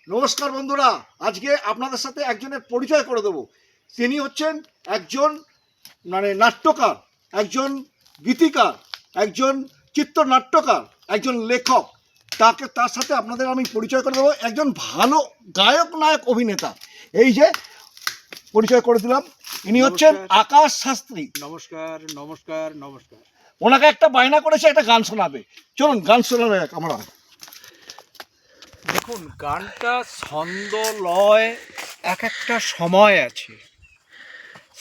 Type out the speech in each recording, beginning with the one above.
নমস্কার বন্ধুরা, আজকে আপনাদের সাথে একজনের পরিচয় করে দেব। তিনি হচ্ছেন একজন নাট্যকার, একজন গীতিকার, একজন চিত্রনাট্যকার, একজন লেখক। তার সাথে আপনাদের আমি পরিচয় করে দেবো। একজন ভালো গায়ক, নায়ক, অভিনেতা। এই যে পরিচয় করে দিলাম, ইনি হচ্ছেন আকাশ শাস্ত্রী। নমস্কার নমস্কার নমস্কার। ওনাকে একটা বায়না করেছে, একটা গান শোনাবে। চলুন গান শোনাবে আমরা। দেখুন, গানটা ছন্দ লয় এক একটা সময় আছে,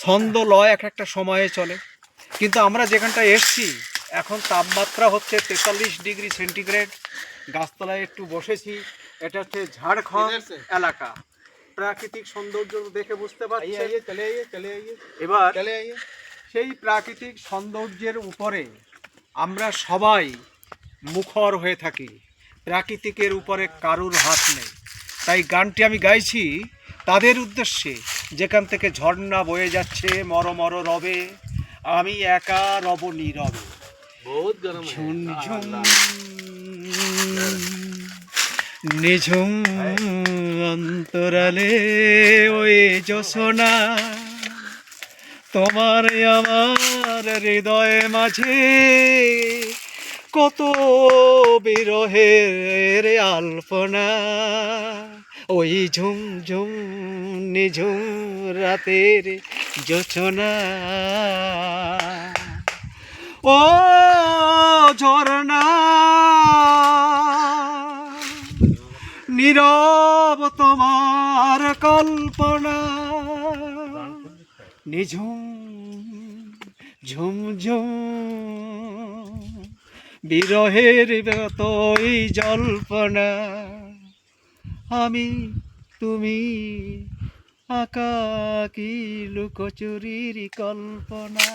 ছন্দ লয় এক একটা সময়ে চলে। কিন্তু আমরা যেখানটায় এসছি এখন তাপমাত্রা হচ্ছে 43 ডিগ্রি সেন্টিগ্রেড। গাছতলায় একটু বসেছি। এটা হচ্ছে ঝাড়খণ্ড এলাকা। প্রাকৃতিক সৌন্দর্য দেখে বুঝতে পারছি। এবার সেই প্রাকৃতিক সৌন্দর্যের উপরে আমরা সবাই মুখর হয়ে থাকি। প্রাকৃতিকের উপরে কারুর হাত নেই। তাই গানটি আমি গাইছি তাদের উদ্দেশ্যে, যেখান থেকে ঝর্ণা বয়ে যাচ্ছে মর মর রবে, আমি একা রব নীরবে। ঝুমঝুম নিঝুম অন্তরালে ওই জোছনা, তোমার আমার হৃদয় মাঝে কত বিরহের আলপনা। ওই ঝুমঝুম নিঝুম রাতের জোছনা, ও ঝর্ণা নীরব তোমার কল্পনা, নিঝুম ঝুমঝুম বিরহের মতোই জল্পনা। আমি তুমি আঁকাকি লুকোচুরির কল্পনা।